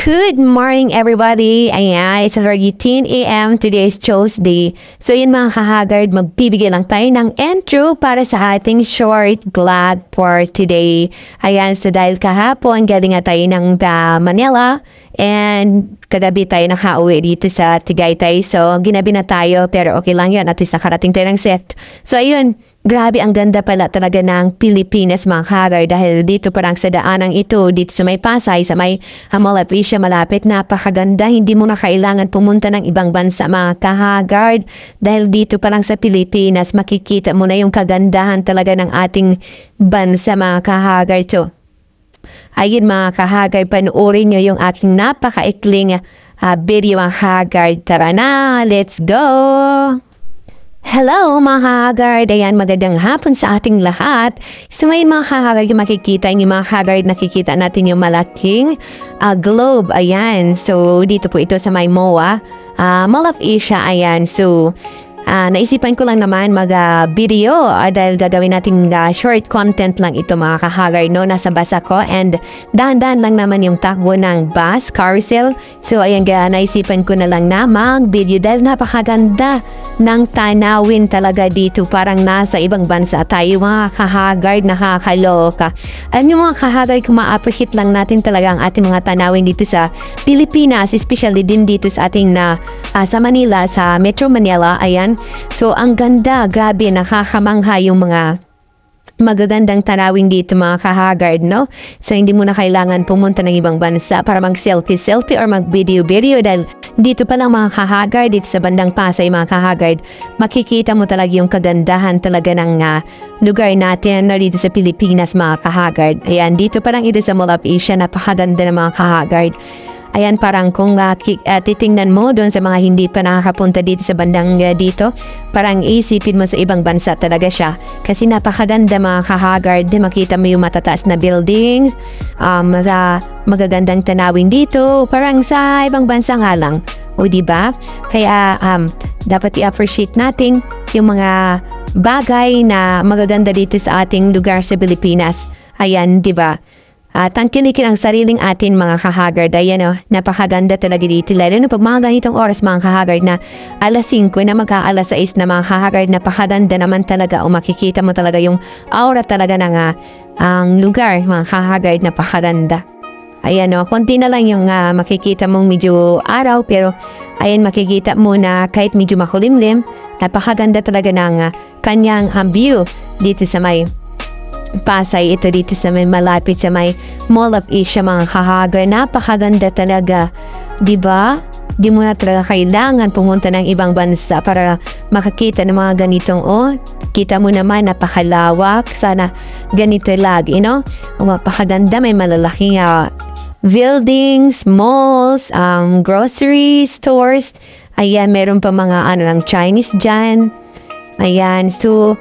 Good morning, everybody. Ayan, it's already 10 a.m. Today is Tuesday. So yun mga kahagard, magbibigay lang tayo ng intro para sa ating short vlog for today. Ayan, so dahil kahapon, galing nga tayo ng Manila and kagabi tayo nakauwi dito sa Tagaytay. So ginabi na tayo pero okay lang yun. At least nakarating tayo ng safe. So ayun, grabe ang ganda pala talaga ng Pilipinas mga kahagard dahil dito parang sa daanang ito, dito sa may Pasay, sa may Malapisya malapit, napakaganda. Hindi mo na kailangan pumunta ng ibang bansa mga kahagard dahil dito parang sa Pilipinas makikita mo na yung kagandahan talaga ng ating bansa mga kahagard. So ayun mga kahagard, panoorin nyo yung aking napakaikling video mga kahagard. Tara na, let's go! Hello mga kahagard! Ayan, magandang hapon sa ating lahat. So ngayon mga kahagard, yung makikita yung mga kahagard, nakikita natin yung malaking globe. Ayan, so dito po ito sa may MOA, Mall of Asia. Ayan, so naisipan ko lang naman mag-video dahil gagawin nating short content lang ito mga kahagard, no? Nasa bus ako and dahan-dahan lang naman yung takbo ng bus, carousel. So ayan, naisipan ko na lang na mag-video dahil napakaganda ng tanawin talaga dito. Parang nasa ibang bansa tayo mga kahagard, nakakaloka. Alam niyo mga kahagard, kung ma-appreciate lang natin talaga ang ating mga tanawin dito sa Pilipinas, especially din dito sa ating sa Manila, sa Metro Manila. Ayan, so ang ganda, grabe, nakakamangha yung mga magagandang tanawin dito mga kahagard, no? So hindi mo na kailangan pumunta ng ibang bansa para mag-selfie or mag-video dahil dito pa lang mga kahagard, dito sa bandang Pasay mga kahagard, makikita mo talaga yung kagandahan talaga ng lugar natin na dito sa Pilipinas mga kahagard. Ayan, dito pa lang ito sa Mall of Asia, napakaganda ng mga kahagard. Ayan, parang kung titingnan mo doon sa mga hindi pa nakakapunta dito sa bandang dito, parang isipin mo sa ibang bansa talaga siya. Kasi napakaganda mga kahagard, makita mo yung matataas na buildings, magagandang tanawin dito, parang sa ibang bansa nga lang. O diba? Kaya dapat i-appreciate natin yung mga bagay na magaganda dito sa ating lugar sa Pilipinas. Ayan, diba? Tangkilikin ang sariling atin mga kahagard. Ayan, napakaganda talaga dito. Lalo na pag mga ganitong oras mga kahagard na alas 5 na magka-alas 6 na mga kahagard, napakaganda naman talaga. O makikita mo talaga yung aura talaga ng ang lugar mga kahagard, napakaganda. Ayan, konti na lang yung makikita mong medyo araw, pero ayan, makikita mo na kahit medyo makulimlim, napakaganda talaga ng kanyang view dito sa may Pasay, ito dito sa may malapit sa may Mall of Asia mga kahagard. Napakaganda talaga, diba? Di mo na talaga kailangan pumunta ng ibang bansa para makakita ng mga ganitong kita mo naman, napakalawak. Sana ganito lagi, no? Napakaganda, may malalaking buildings, malls, grocery stores. Ayan, meron pa mga ng Chinese dyan. Ayan, so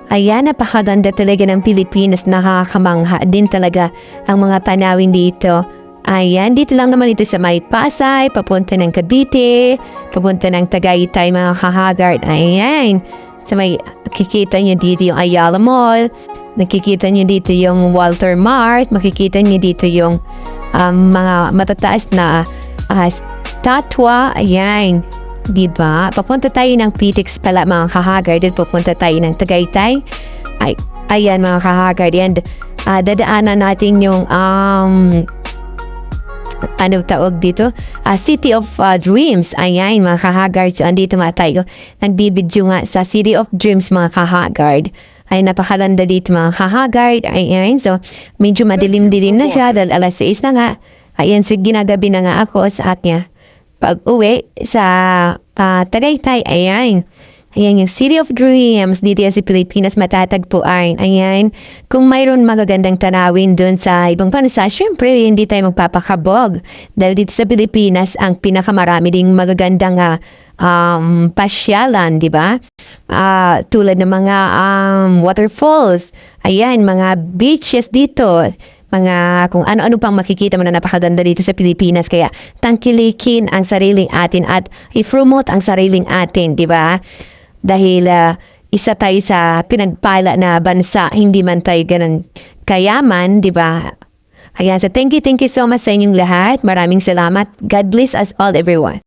ayan, napakaganda talaga ng Pilipinas, nakakamangha din talaga ang mga tanawin dito. Ayan, dito lang naman ito sa may Pasay, papunta ng Cavite, papunta ng Tagaytay mga kahagard. Ayan, sa may makikita nyo dito yung Ayala Mall, nakikita nyo dito yung Walter Mart, makikita nyo dito yung mga matataas na statwa. Ayan, diba? Papunta tayo ng PTX pala mga kahagard at papunta tayo ng Tagaytay. Ayan mga kahagard, and dadaanan natin yung ano tawag dito? City of Dreams. Ayan mga kahagard, so andito nga tayo, nagbibidyo nga sa City of Dreams mga kahagard. Ay, napakaganda dito mga kahagard. Ayan, so medyo madilim-dilim na siya dahil alas 6 na nga. Ayan, so ginagabi na nga ako sa akin pag-uwi sa Tagaytay. Ayan, ayan yung City of Dreams dito sa Pilipinas matatagpuan. Ayan, kung mayroon magagandang tanawin dun sa ibang bansa, syempre hindi tayo magpapakabog dahil dito sa Pilipinas ang pinakamarami ding magagandang pasyalan, di ba? Tulad ng mga waterfalls. Ayan, mga beaches dito, mga kung ano-ano pang makikita mo na napakaganda dito sa Pilipinas. Kaya tangkilikin ang sariling atin at i-promote ang sariling atin, di ba? Dahil isa tayo sa pinagpala na bansa, hindi man tayo ganun kayaman, di ba? Ayan, so thank you so much sa inyong lahat. Maraming salamat. God bless us all, everyone.